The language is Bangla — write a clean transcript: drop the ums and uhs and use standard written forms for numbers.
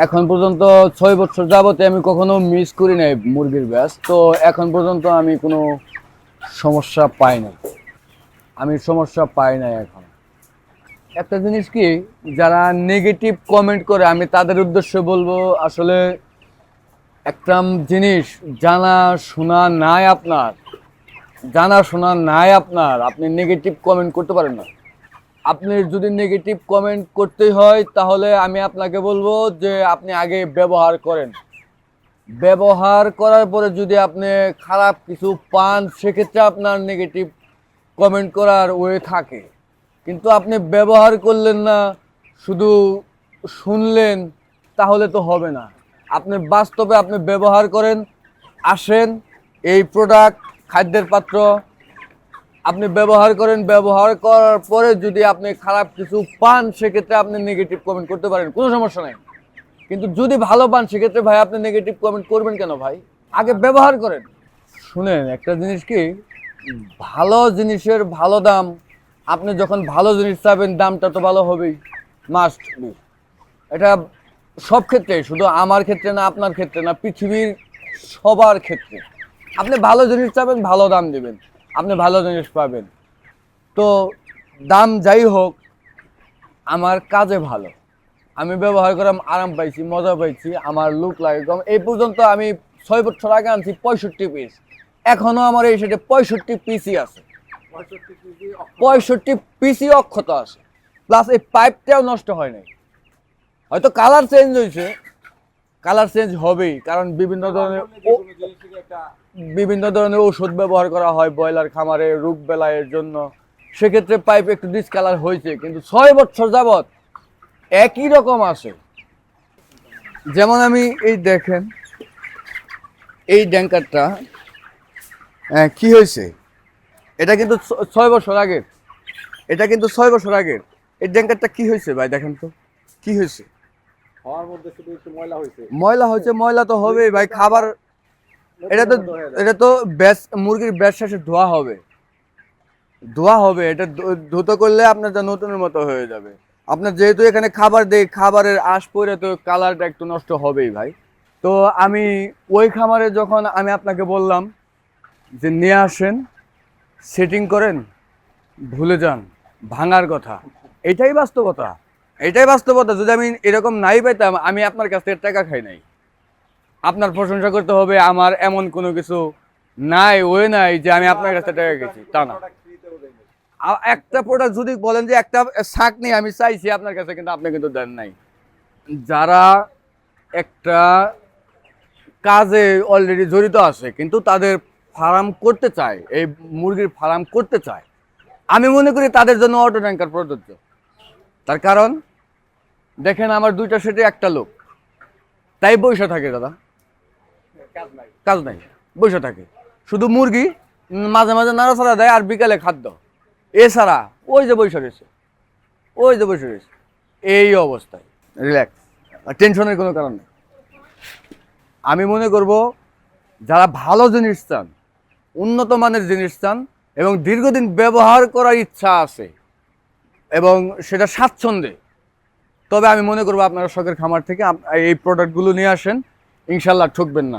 এখন পর্যন্ত 6 বছর যাবতে আমি কখনো মিস করি নাই মুরগির ব্যাস। তো এখন পর্যন্ত আমি কোনো সমস্যা পাই নাই। আমি সমস্যা পাই নাই এখন। একটা জিনিস কি, যারা নেগেটিভ কমেন্ট করে আমি তাদের উদ্দেশ্যে বলবো, আসলে একটা জিনিস জানা শোনা নাই আপনার, আপনি নেগেটিভ কমেন্ট করতে পারেন না। আপনি যদি নেগেটিভ কমেন্ট করতেই হয় তাহলে আমি আপনাকে বলবো যে আপনি আগে ব্যবহার করেন। ব্যবহার করার পরে যদি আপনি খারাপ কিছু পান সেক্ষেত্রে আপনার নেগেটিভ কমেন্ট করার ওয়ে থাকে। কিন্তু আপনি ব্যবহার করলেন না, শুধু শুনলেন, তাহলে তো হবে না। আপনি বাস্তবে আপনি ব্যবহার করেন, আসেন, এই প্রোডাক্ট খাদ্যের পাত্র আপনি ব্যবহার করেন। ব্যবহার করার পরে যদি আপনি খারাপ কিছু পান সেক্ষেত্রে আপনি নেগেটিভ কমেন্ট করতে পারেন, কোনো সমস্যা নেই। কিন্তু যদি ভালো পান সেক্ষেত্রে ভাই আপনি নেগেটিভ কমেন্ট করবেন কেন ভাই? আগে ব্যবহার করেন। শুনেন, একটা জিনিস কি, ভালো জিনিসের ভালো দাম। আপনি যখন ভালো জিনিস চাবেন দামটা তো ভালো হবেই, মাস্ট বি। এটা সব ক্ষেত্রে, শুধু আমার ক্ষেত্রে না, আপনার ক্ষেত্রে না, পৃথিবীর সবার ক্ষেত্রে। আপনি ভালো জিনিস চাবেন, ভালো দাম দিবেন, আপনি ভালো জিনিস পাবেন। তো দাম যাই হোক, আমার কাজে ভালো, আমি ব্যবহার করে আরাম পাইছি, মজা পাইছি, আমার লুক লাগে কম। এই পর্যন্ত আমি 6 বছর আগে আনছি 65 পিস, এখনো আমার এই সেটে 65 পিসই আছে। 65 পিসই অক্ষত আছে, প্লাস এই পাইপটাও নষ্ট হয় নাই। হয়তো কালার চেঞ্জ হয়েছে, কালার চেঞ্জ হবেই, কারণ বিভিন্ন ধরনের ওষুধ ব্যবহার করা হয় ব্রয়লার খামারে রোগ বেলায়ের জন্য। সেক্ষেত্রে পাইপ একটু ডিসকালার হয়েছে, কিন্তু 6 বছর যাবত একই রকম আছে। যেমন আমি এই দেখেন, এই ট্যাঙ্কারটা কি হয়েছে, এটা কিন্তু 6 বছর আগের, এটা কিন্তু 6 বছর আগের। এই ট্যাঙ্কারটা কি হয়েছে ভাই, দেখেন তো কি হয়েছে। হওয়ার মধ্যে শুধু একটু ময়লা হয়েছে। ময়লা হয়েছে, ময়লা তো হবেই ভাই, খাবার। এটা তো ব্যাস, মুরগির ব্যাস শেষে ধোয়া হবে, এটা ধুতো করলে আপনার যা নতুনের মতো হয়ে যাবে। আপনার যেহেতু এখানে খাবার দেই, খাবারের আঁশ পড়ে তো কালারটা একটু নষ্ট হবেই ভাই। তো আমি ওই খামারে যখন আমি আপনাকে বললাম যে নিয়ে আসেন, সেটিং করেন, ভুলে যান ভাঙার কথা। এটাই বাস্তবতা, এটাই বাস্তবতা। যদি আমি এরকম নাই পাইতাম, আমি আপনার কাছ থেকে টাকা খাই নাই। আপনার প্রশংসা করতে হবে, আমার এমন কোনো কিছু নাই, ওয়ে নাই যে আমি আপনার কাছে টাকা গেছি, তা না। একটা প্রোডাক্ট যদি বলেন যে একটা শাক নেই আমি চাইছি আপনার কাছে, কিন্তু আপনি কিন্তু দেন নাই। যারা একটা কাজে অলরেডি জড়িত আছে কিন্তু তাদের ফার্ম করতে চায়, এই মুরগির ফার্ম করতে চায়, আমি মনে করি তাদের জন্য অটো ট্যাঙ্কার প্রযোজ্য। তার কারণ দেখেন, আমার 2টা সেটে একটা লোক, তাই বসে থাকে দাদা, কাজ নাই, বসে থাকে। শুধু মুরগি মাঝে মাঝে নাড়াচাড়া দেয় আর বিকালে খাদ্য, এছাড়া ওই যে বসে রয়েছে, এই অবস্থায় রিল্যাক্স, টেনশনের কোনো কারণ নেই। আমি মনে করব যারা ভালো জিনিস চান, উন্নত মানের জিনিস চান এবং দীর্ঘদিন ব্যবহার করার ইচ্ছা আছে এবং সেটা স্বাচ্ছন্দ্যে, তবে আমি মনে করবো আপনারা শখের খামার থেকে এই প্রোডাক্টগুলো নিয়ে আসেন, ইনশাল্লাহ ঠকবেন না।